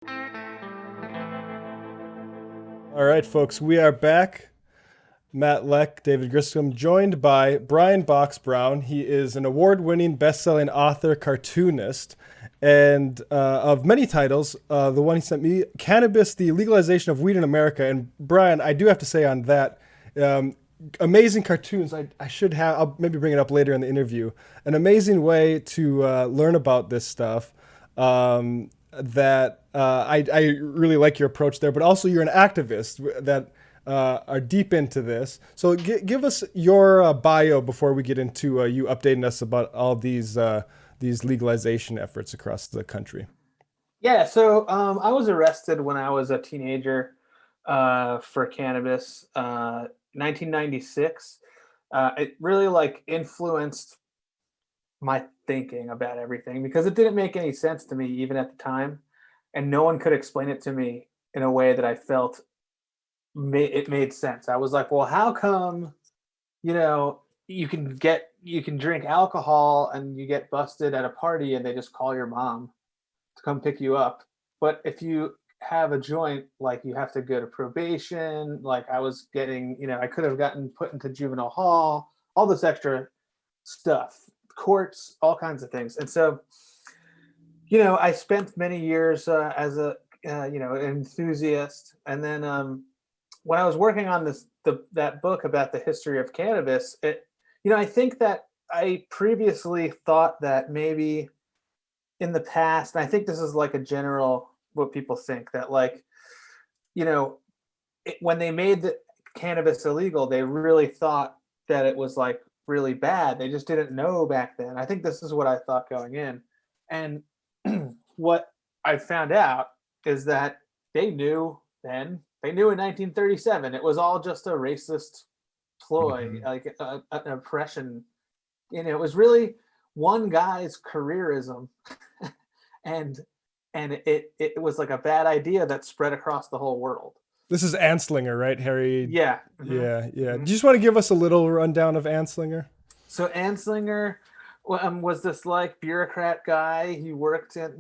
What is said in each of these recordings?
All right, folks, we are back. Matt Leck, David Griscom, joined by Brian Box Brown. He is an award-winning, best-selling author, cartoonist, and of many titles. The one he sent me, Cannabis, the Legalization of Weed in America. And Brian, I do have to say on that, amazing cartoons. I should have, I'll maybe bring it up later in the interview. An amazing way to learn about this stuff. I really like your approach there, but also you're an activist that are deep into this. So give us your bio before we get into you updating us about all these legalization efforts across the country. Yeah, so I was arrested when I was a teenager for cannabis, 1996. It really like influenced my thinking about everything because it didn't make any sense to me even at the time, and no one could explain it to me in a way that I felt it made sense. I was like, well, how come you know you can drink alcohol and you get busted at a party and they just call your mom to come pick you up. But if you have a joint, like you have to go to probation. Like I was getting, I could have gotten put into juvenile hall, all this extra stuff, courts, all kinds of things. And so, I spent many years as a, an enthusiast. And then when I was working on that book about the history of cannabis, I think that I previously thought that maybe in the past, and I think this is like a general what people think that like, when they made the cannabis illegal, they really thought that it was like really bad. They just didn't know back then. I think this is what I thought going in. And what I found out is that they knew then, they knew in 1937, it was all just a racist ploy, like an oppression. It was really one guy's careerism and it was like a bad idea that spread across the whole world. This is Anslinger, right, Harry? Yeah. Yeah, yeah. Mm-hmm. Do you just want to give us a little rundown of Anslinger? So Anslinger was this like bureaucrat guy. He worked in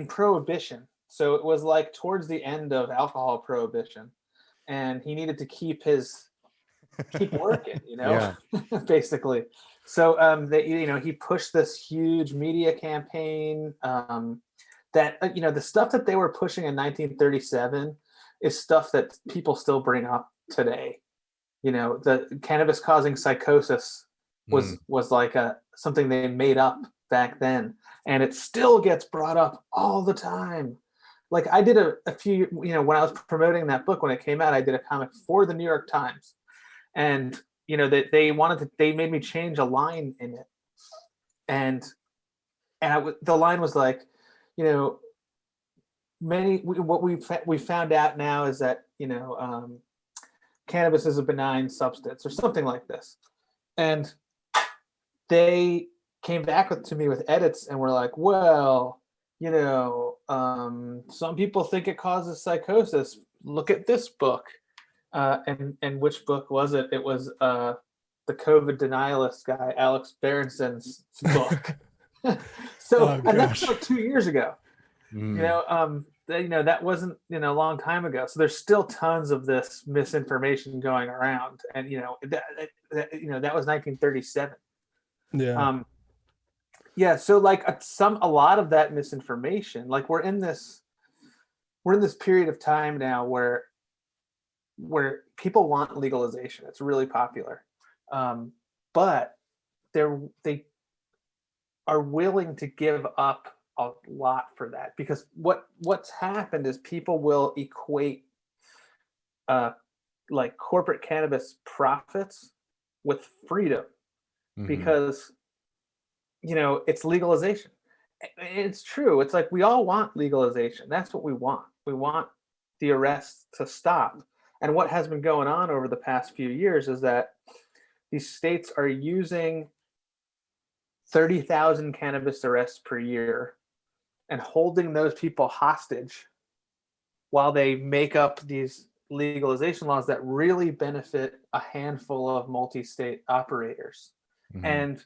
prohibition. So it was like towards the end of alcohol prohibition, and he needed to keep working, Yeah. basically. So he pushed this huge media campaign that the stuff that they were pushing in 1937 is stuff that people still bring up today. The cannabis causing psychosis was like something they made up back then, and it still gets brought up all the time. Like I did a few, when I was promoting that book when it came out, I did a comic for the New York Times, and they made me change a line in it, and the line was like, what we found out now is that cannabis is a benign substance or something like this, and they came back to me with edits and were like, well, some people think it causes psychosis. Look at this book. And which book was it? It was the COVID denialist guy, Alex Berenson's book. And that was like 2 years ago. That wasn't a long time ago. So there's still tons of this misinformation going around, and that was 1937. Yeah. Yeah. So like a lot of that misinformation, like we're in this period of time now where people want legalization. It's really popular, but they are willing to give up a lot for that, because what's happened is people will equate like corporate cannabis profits with freedom, because it's legalization. It's true. It's like we all want legalization. That's what we want. We want the arrests to stop. And what has been going on over the past few years is that these states are using 30,000 cannabis arrests per year and holding those people hostage while they make up these legalization laws that really benefit a handful of multi-state operators. And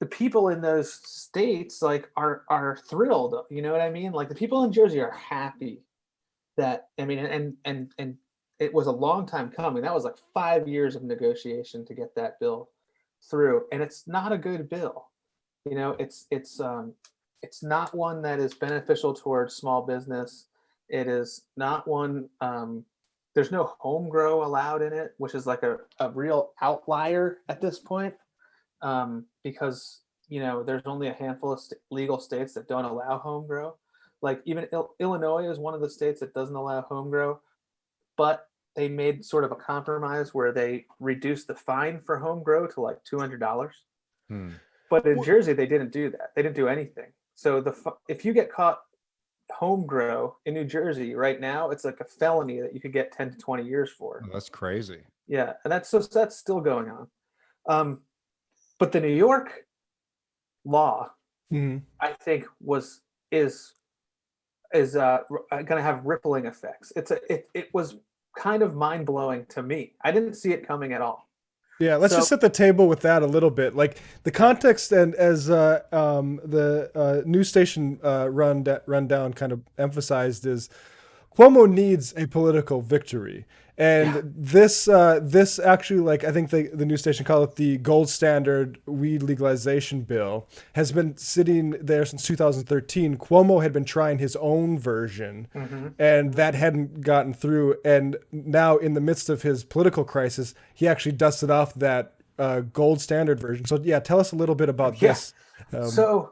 the people in those states like are thrilled. You know what I mean? Like the people in Jersey are happy that, I mean, and it was a long time coming. That was like 5 years of negotiation to get that bill through, and it's not a good bill. You know, it's not one that is beneficial towards small business. It is not one. There's no home grow allowed in it, which is like a real outlier at this point, because you know there's only a handful of legal states that don't allow home grow. Like even Illinois is one of the states that doesn't allow home grow, but they made sort of a compromise where they reduced the fine for home grow to like $200. Hmm. But in Jersey, they didn't do that. They didn't do anything. So if you get caught home grow in New Jersey right now, it's like a felony that you could get 10 to 20 years for. Oh, that's crazy. Yeah, and that's still going on. But the New York law, I think, is going to have rippling effects. It was kind of mind blowing to me. I didn't see it coming at all. Yeah, let's just set the table with that a little bit. Like the context, and as the news station rundown kind of emphasized, is Cuomo needs a political victory. And this actually, like I think the news station called it the gold standard weed legalization bill, has been sitting there since 2013. Cuomo had been trying his own version, and that hadn't gotten through. And now, in the midst of his political crisis, he actually dusted off that gold standard version. So yeah, tell us a little bit about this. Oh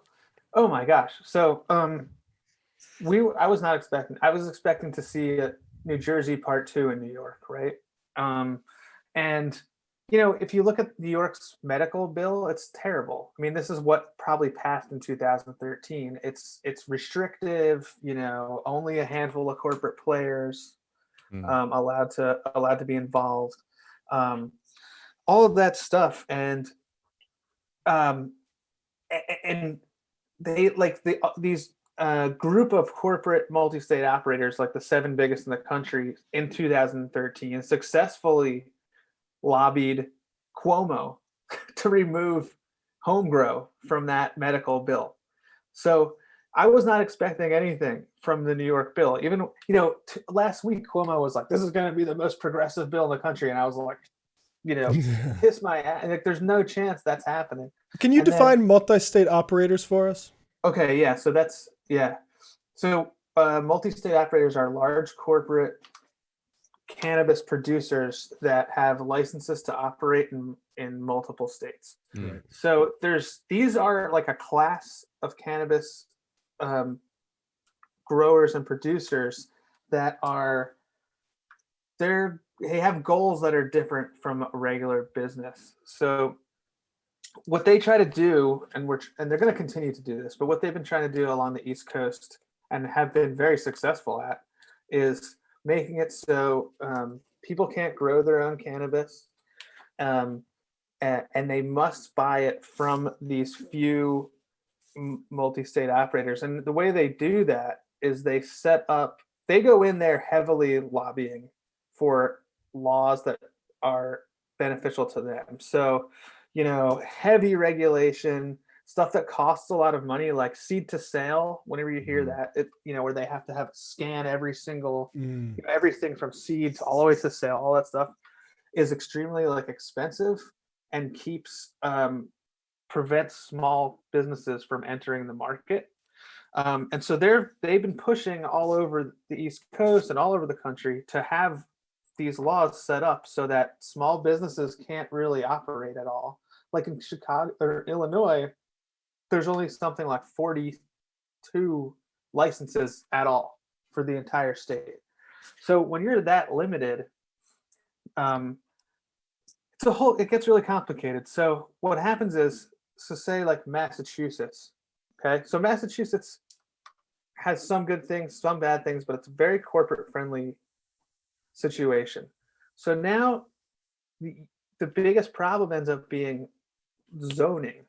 my gosh. So I was not expecting. I was expecting to see a New Jersey Part 2 in New York, right? And you know, if you look at New York's medical bill, it's terrible. I mean, this is what probably passed in 2013. It's restrictive. You know, only a handful of corporate players allowed to be involved. All of that stuff, and they like these group of corporate multi-state operators, like the 7 biggest in the country in 2013, successfully lobbied Cuomo to remove home grow from that medical bill. So I was not expecting anything from the New York bill. Even, you know, last week Cuomo was like, "This is going to be the most progressive bill in the country," and I was like, you know, kiss my ass. Like, there's no chance that's happening. Can you define multi-state operators for us? Okay, yeah. So multi-state operators are large corporate cannabis producers that have licenses to operate in multiple states. Right. So these are like a class of cannabis growers and producers that they have goals that are different from a regular business. So what they try to do, and they're going to continue to do this, but what they've been trying to do along the East Coast and have been very successful at, is making it so people can't grow their own cannabis, and they must buy it from these few multi-state operators. And the way they do that is they go in there heavily lobbying for laws that are beneficial to them. So, you know, heavy regulation, stuff that costs a lot of money, like seed to sale. Whenever you hear that, you know, where they have to scan every single, you know, everything from seed to all the way to sale, all that stuff is extremely like expensive and prevents small businesses from entering the market. And so they've been pushing all over the East Coast and all over the country to have these laws set up so that small businesses can't really operate at all. Like in Chicago or Illinois, there's only something like 42 licenses at all for the entire state. So when you're that limited, it gets really complicated. So what happens is, so say like Massachusetts, okay? So Massachusetts has some good things, some bad things, but it's a very corporate friendly situation. So now the biggest problem ends up being zoning,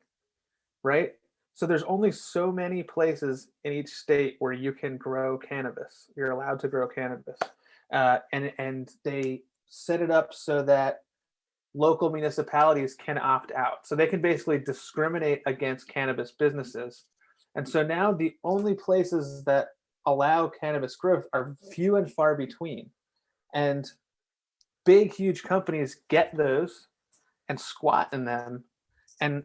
right? So there's only so many places in each state where you can grow cannabis. You're allowed to grow cannabis, and they set it up so that local municipalities can opt out. So they can basically discriminate against cannabis businesses. And so now the only places that allow cannabis growth are few and far between. And big, huge companies get those and squat in them and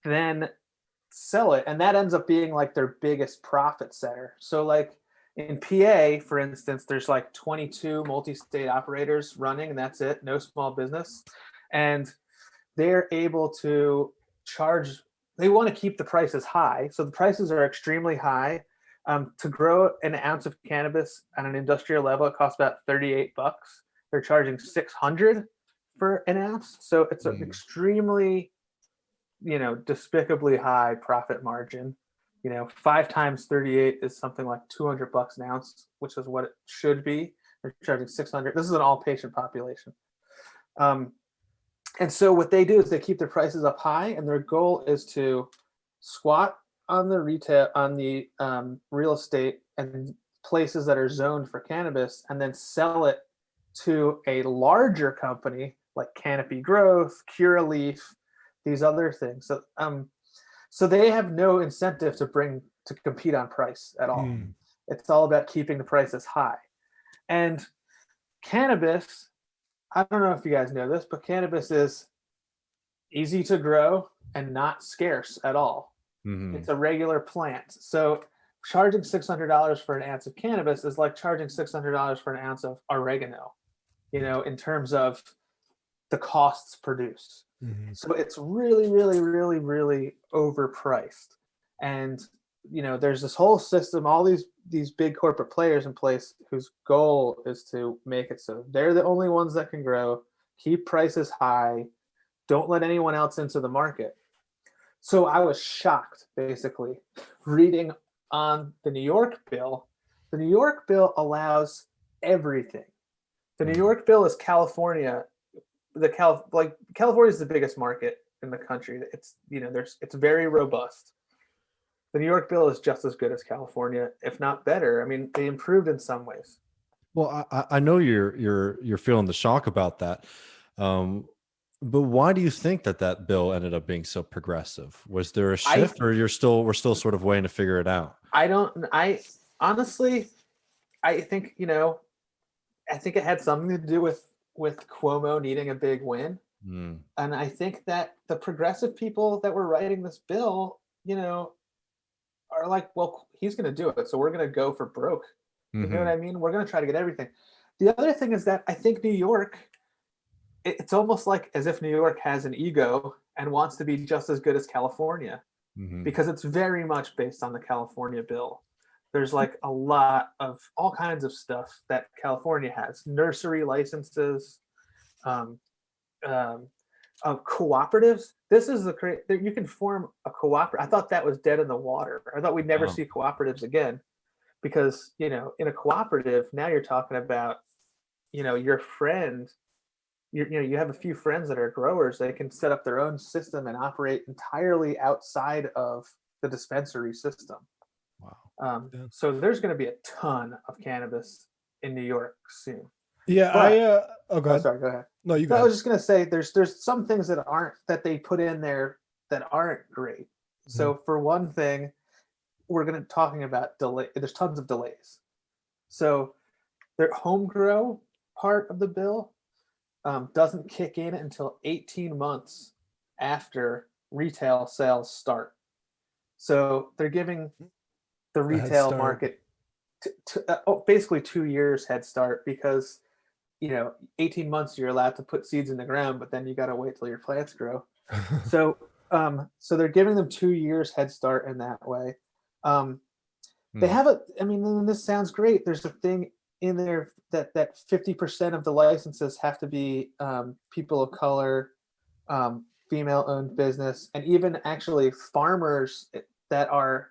then sell it. And that ends up being like their biggest profit center. So, like in PA, for instance, there's like 22 multi state operators running, and that's it, no small business. And they're able to charge, they want to keep the prices high. So the prices are extremely high. To grow an ounce of cannabis at an industrial level, it costs about $38. They're charging 600 for an ounce. So it's an extremely, despicably high profit margin. 5 times 38 is something like $200 an ounce, which is what it should be. They're charging 600. This is an all patient population. And so what they do is they keep their prices up high, and their goal is to squat on the retail, on the real estate and places that are zoned for cannabis, and then sell it to a larger company like Canopy Growth, Curaleaf, these other things. So they have no incentive to compete on price at all. It's all about keeping the prices high. And cannabis, I don't know if you guys know this, but cannabis is easy to grow and not scarce at all. It's a regular plant. So charging $600 for an ounce of cannabis is like charging $600 for an ounce of oregano, in terms of the costs produced. So it's really, really, really, really overpriced. And, there's this whole system, all these big corporate players in place whose goal is to make it so they're the only ones that can grow, keep prices high, don't let anyone else into the market. So I was shocked, basically, reading on the New York bill. The New York bill allows everything. The New York bill is California. California is the biggest market in the country. It's it's very robust. The New York bill is just as good as California, if not better. I mean, they improved in some ways. Well, I know you're feeling the shock about that, but why do you think that bill ended up being so progressive? Was there a shift, or we're still sort of waiting to figure it out? I honestly, I think I think it had something to do with Cuomo needing a big win, and I think that the progressive people that were writing this bill, are like, well, he's going to do it, so we're going to go for broke. You know what I mean? We're going to try to get everything. The other thing is that I think New York, it's almost like as if New York has an ego and wants to be just as good as California, because it's very much based on the California bill. There's like a lot of all kinds of stuff that California has: nursery licenses, cooperatives. This is you can form a cooperative. I thought that was dead in the water. I thought we'd never see cooperatives again, because in a cooperative now you're talking about your friend. You have a few friends that are growers. They can set up their own system and operate entirely outside of the dispensary system. Wow. So there's going to be a ton of cannabis in New York soon. Yeah, go ahead. Sorry, go ahead. No, you go I ahead. was just going to say there's some things that they put in there that aren't great. So for one thing, we're going to talking about delay. There's tons of delays. So their home grow part of the bill doesn't kick in until 18 months after retail sales start. So they're giving the retail market basically 2 years head start, because 18 months you're allowed to put seeds in the ground, but then you got to wait till your plants grow. So they're giving them 2 years head start in that way. They have this sounds great. There's a thing in there that 50% of the licenses have to be people of color, female-owned business, and even actually farmers that are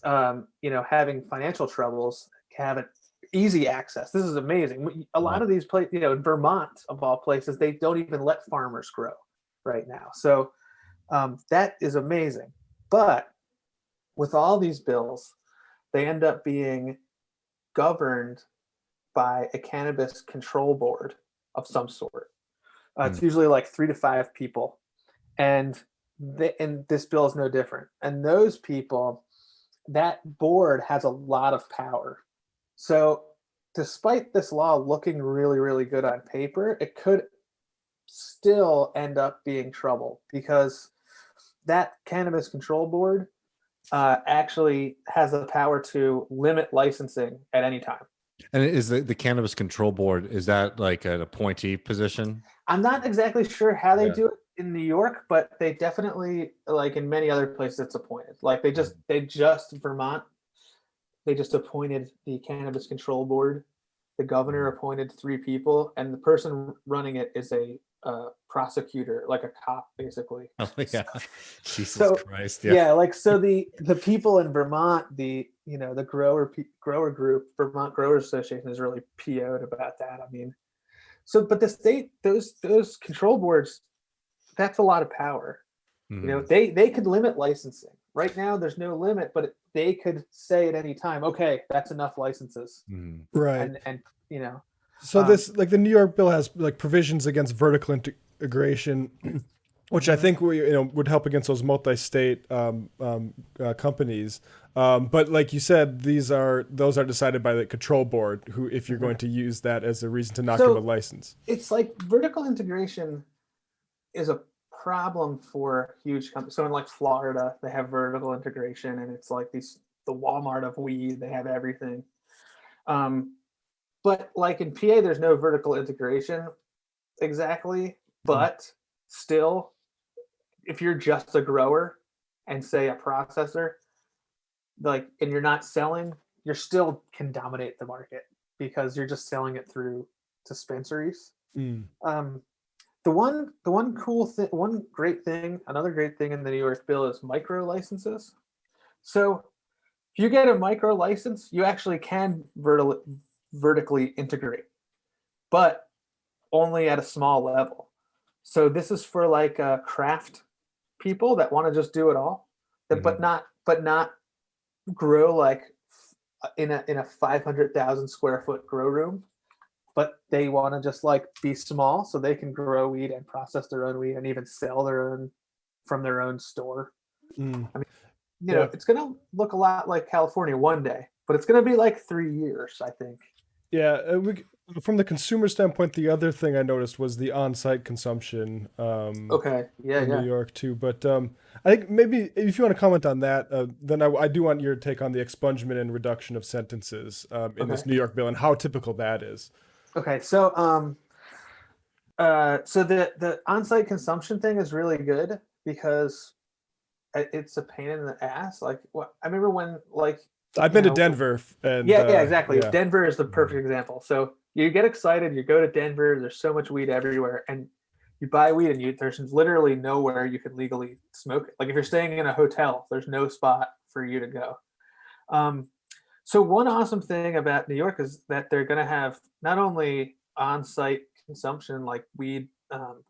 having financial troubles have easy access. This is amazing. A lot of these places, in Vermont of all places, they don't even let farmers grow right now. So that is amazing. But with all these bills, they end up being governed by a cannabis control board of some sort. It's usually like 3 to 5 people, and this bill is no different. And those people, that board has a lot of power. So, despite this law looking really, really good on paper, it could still end up being trouble because that Cannabis Control Board actually has the power to limit licensing at any time. And is the Cannabis Control Board, is that like an appointee position? I'm not exactly sure how they Yeah. do it in New York, but they definitely, like in many other places, it's appointed. Like Vermont, they just appointed the Cannabis Control Board. The governor appointed 3 people, and the person running it is a prosecutor, like a cop, basically. Oh yeah. Jesus So Christ. yeah, like so the people in Vermont, the grower group, Vermont Growers Association, is really PO'd about that. I mean, so but the state, those control boards, that's a lot of power. Mhm. They could limit licensing. Right now, there's no limit, but they could say at any time, okay, that's enough licenses, Mhm. Right. and So this, like the New York bill has like provisions against vertical integration, which I think would help against those multi-state companies. But like you said, those are decided by the control board, who, if you're going to use that as a reason to not give a license. It's like vertical integration is a problem for huge companies. So in like Florida, they have vertical integration, and it's like the Walmart of weed. They have everything. But like in PA, there's no vertical integration exactly. But still, if you're just a grower and say a processor, like, and you're not selling, you still can dominate the market because you're just selling it through dispensaries. The one cool thing, another great thing in the New York bill is micro licenses. So if you get a micro license, you actually can vertically integrate, but only at a small level. So this is for like craft people that want to just do it all, but not grow like in a 500,000 square foot grow room, but they want to just like be small so they can grow weed and process their own weed and even sell their own from their own store. I mean, it's going to look a lot like California one day, but it's going to be like 3 years, I think. Yeah, from the consumer standpoint, the other thing I noticed was the on-site consumption. Okay, yeah, in New York too. But I think maybe if you want to comment on that, then I do want your take on the expungement and reduction of sentences in this New York bill and how typical that is. Okay, so so the on-site consumption thing is really good because it's a pain in the ass. Like, what I remember when, like, I've been to Denver, and yeah, exactly. yeah. Denver is the perfect example. So you get excited, you go to Denver. There's so much weed everywhere, and you buy weed, and there's literally nowhere you can legally smoke it. Like if you're staying in a hotel, there's no spot for you to go. So one awesome thing about New York is that they're going to have not only on-site consumption like weed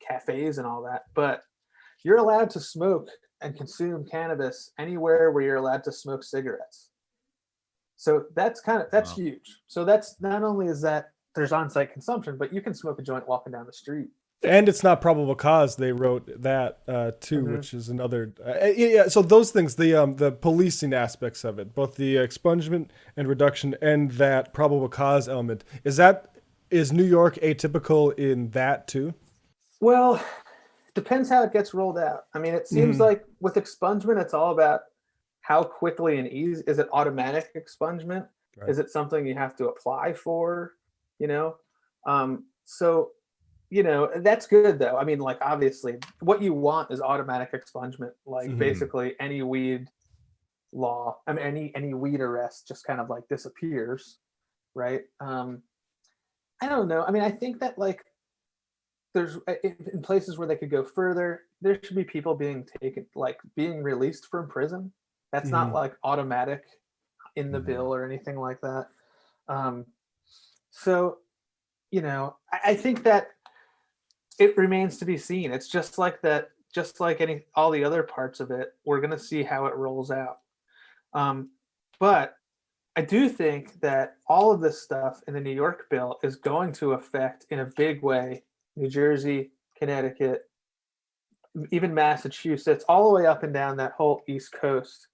cafes and all that, but you're allowed to smoke and consume cannabis anywhere where you're allowed to smoke cigarettes. So that's huge. So that's not only is that there's on-site consumption, but you can smoke a joint walking down the street. And it's not probable cause. They wrote that too, which is another. Yeah. So those things, the policing aspects of it, both the expungement and reduction, and that probable cause element, is New York atypical in that too? Well, depends how it gets rolled out. I mean, it seems like with expungement, it's all about how quickly and easy. Is it automatic expungement? Right. Is it something you have to apply for? So. That's good though. I mean, like obviously what you want is automatic expungement, like basically any weed law. I mean, any weed arrest just kind of like disappears. Right. I don't know. I mean, I think that like there's in places where they could go further, there should be people being released from prison. That's not like automatic in the bill or anything like that. So, I think that it remains to be seen. It's just like that, just like all the other parts of it. We're going to see how it rolls out. But I do think that all of this stuff in the New York bill is going to affect in a big way New Jersey, Connecticut, even Massachusetts, all the way up and down that whole East Coast.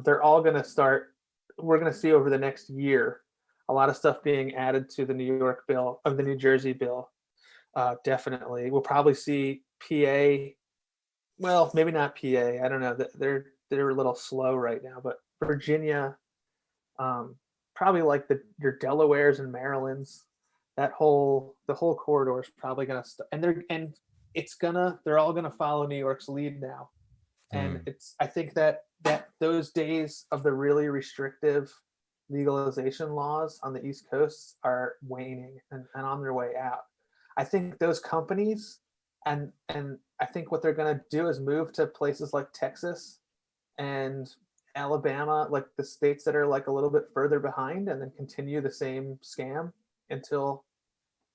They're all going to start. We're going to see over the next year a lot of stuff being added to the New York bill, of the New Jersey bill. Definitely, we'll probably see PA. Well, maybe not PA. I don't know. They're a little slow right now, but Virginia, probably like your Delawares and Marylands, the whole corridor is probably gonna they're all gonna follow New York's lead now, and I think that those days of the really restrictive legalization laws on the East Coast are waning and on their way out. I think those companies and I think what they're going to do is move to places like Texas and Alabama, like the states that are like a little bit further behind, and then continue the same scam until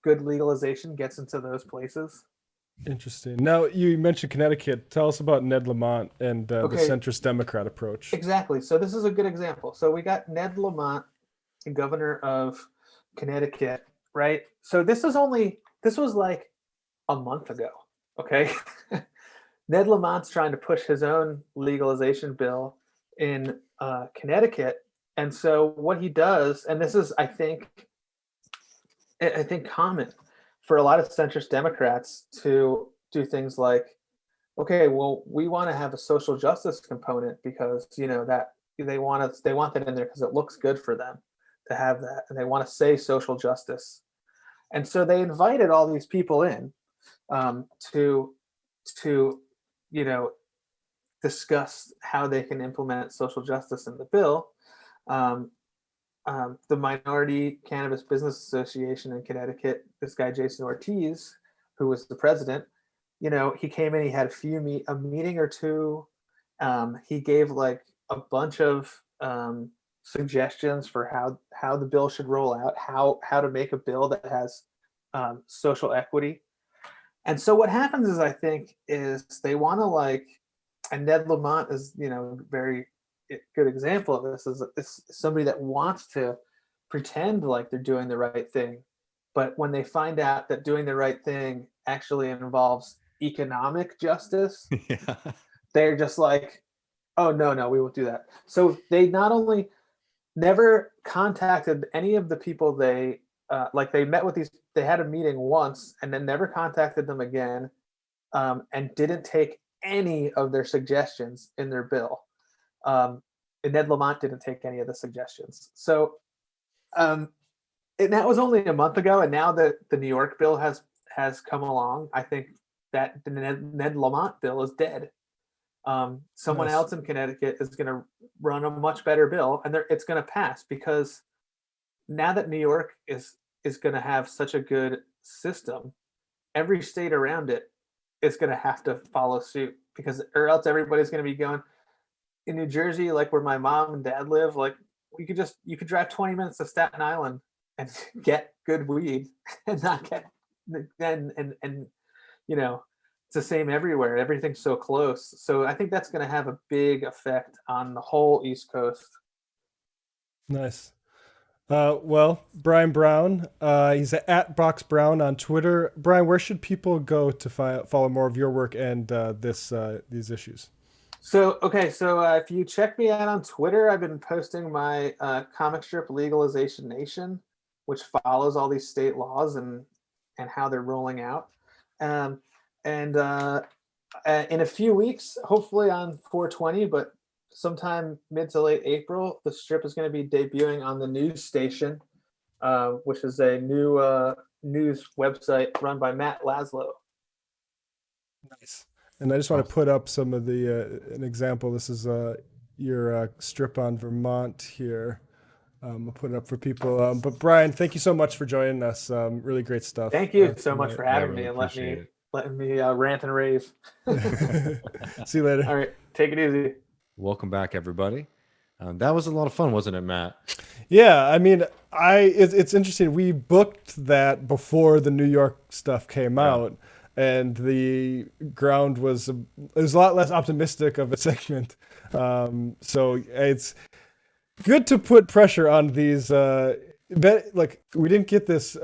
good legalization gets into those places. Interesting. Now, you mentioned Connecticut. Tell us about Ned Lamont and the centrist Democrat approach. Exactly. So this is a good example. So we got Ned Lamont, the governor of Connecticut, right? So this was like a month ago. Okay. Ned Lamont's trying to push his own legalization bill in Connecticut. And so what he does, and this is, I think common for a lot of centrist Democrats to do things like, okay, well, we want to have a social justice component because, that they want that in there because it looks good for them to have that. And they want to say social justice. And so they invited all these people in to discuss how they can implement social justice in the bill. The Minority Cannabis Business Association in Connecticut, this guy Jason Ortiz, who was the president, he came in, he had a meeting or two. He gave like a bunch of suggestions for how the bill should roll out, how to make a bill that has social equity. And so what happens is, I think, is they want to and Ned Lamont is, very good example of this, is somebody that wants to pretend like they're doing the right thing. But when they find out that doing the right thing actually involves economic justice, they're just like, oh, no, we won't do that. So they not only never contacted any of the people they met with they had a meeting once and then never contacted them again, and didn't take any of their suggestions in their bill. And Ned Lamont didn't take any of the suggestions. So that was only a month ago, and now that the New York bill has come along, I think that the Ned Lamont bill is dead. Someone else in Connecticut is going to run a much better bill, and it's going to pass, because now that New York is going to have such a good system, every state around it is going to have to follow suit, or else everybody's going to be going. In New Jersey, like where my mom and dad live, like you could drive 20 minutes to Staten Island and get good weed and not get and it's the same everywhere. Everything's so close. So I think that's going to have a big effect on the whole East Coast. Nice. Well, Brian Brown, he's at Box Brown on Twitter. Brian, where should people go to follow more of your work and these issues? So if you check me out on Twitter, I've been posting my comic strip Legalization Nation, which follows all these state laws and how they're rolling out. And in a few weeks, hopefully on 420, but sometime mid to late April, the strip is going to be debuting on the News Station, which is a new news website run by Matt Laszlo. Nice. And I just want to put up some of an example. This is your strip on Vermont here. I'll put it up for people. But Brian, thank you so much for joining us. Really great stuff. Thank you so much for having me and letting me rant and rave. See you later. All right. Take it easy. Welcome back, everybody. That was a lot of fun, wasn't it, Matt? Yeah, I mean, it's interesting. We booked that before the New York stuff came out, and the ground was a lot less optimistic of a segment. So it's good to put pressure on these. We didn't get this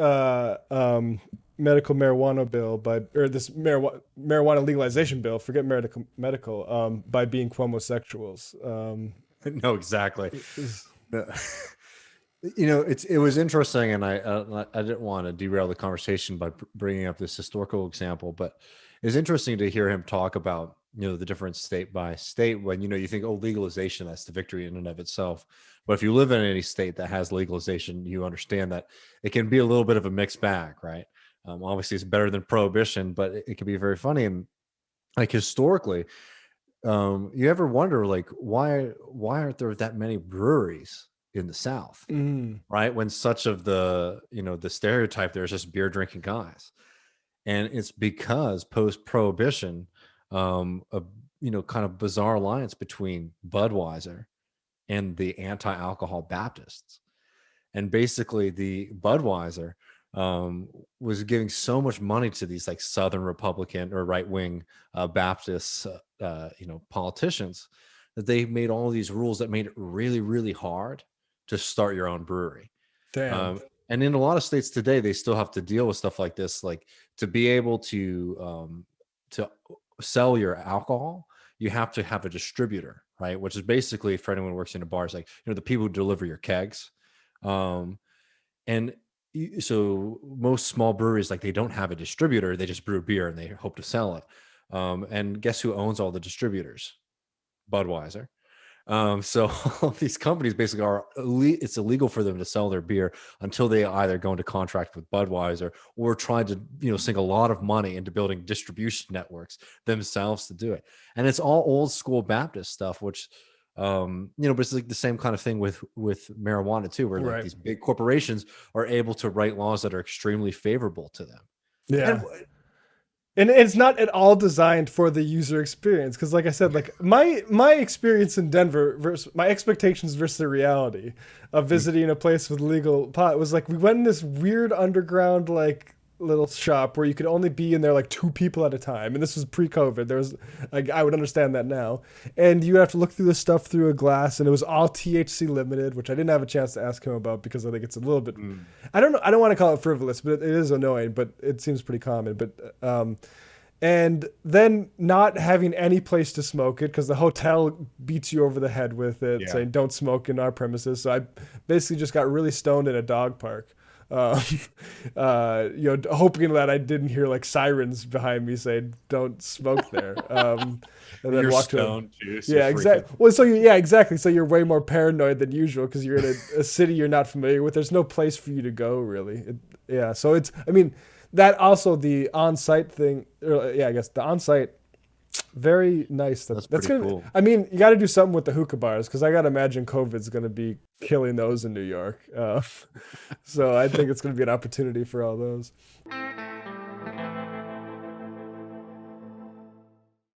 medical marijuana bill or this marijuana legalization bill. Forget medical by being homosexuals. No, exactly. Is- It was interesting, and I didn't want to derail the conversation by bringing up this historical example, but it's interesting to hear him talk about the difference state by state when you think, oh, legalization, that's the victory in and of itself. But if you live in any state that has legalization, you understand that it can be a little bit of a mixed bag, right? Obviously, it's better than prohibition, but it can be very funny. And like historically, you ever wonder like why aren't there that many breweries in the South? mm, Right, when such of the stereotype there's just beer drinking guys, and it's because post prohibition, a kind of bizarre alliance between Budweiser and the anti-alcohol Baptists. And basically the Budweiser was giving so much money to these like Southern Republican or right-wing Baptist politicians, that they made all these rules that made it really, really hard to start your own brewery. damn. And in a lot of states today, they still have to deal with stuff like this. Like, to be able to sell your alcohol, you have to have a distributor, right? Which is basically, for anyone who works in a bar, is like the people who deliver your kegs. And so most small breweries, like, they don't have a distributor; they just brew beer and they hope to sell it. And guess who owns all the distributors? Budweiser. So all these companies basically it's illegal for them to sell their beer until they either go into contract with Budweiser or try to, sink a lot of money into building distribution networks themselves to do it. And it's all old school Baptist stuff, which, but it's like the same kind of thing with marijuana too, where like Right. these big corporations are able to write laws that are extremely favorable to them. Yeah. And it's not at all designed for the user experience, because like I said, like my experience in Denver versus my expectations versus the reality of visiting a place with legal pot was like, we went in this weird underground like little shop where you could only be in there like 2 people at a time, and this was pre-COVID. There was like, I would understand that now, and you have to look through this stuff through a glass, and it was all THC limited, which I didn't have a chance to ask him about because I think it's a little bit, I don't know, I don't want to call it frivolous, but it is annoying, but it seems pretty common. But and then not having any place to smoke it because the hotel beats you over the head with it, saying don't smoke in our premises. So I basically just got really stoned in a dog park, hoping that I didn't hear like sirens behind me saying don't smoke there. And then You're walked to stoned too, so yeah, you're exactly. Well, so yeah, exactly. So you're way more paranoid than usual because you're in a city you're not familiar with. There's no place for you to go really. Yeah, so it's, I mean, that also the on-site thing. I guess the on-site, very nice. That's That's pretty gonna. cool. I mean, you got to do something with the hookah bars because I got to imagine COVID's gonna be killing those in New York. So I think it's gonna be an opportunity for all those.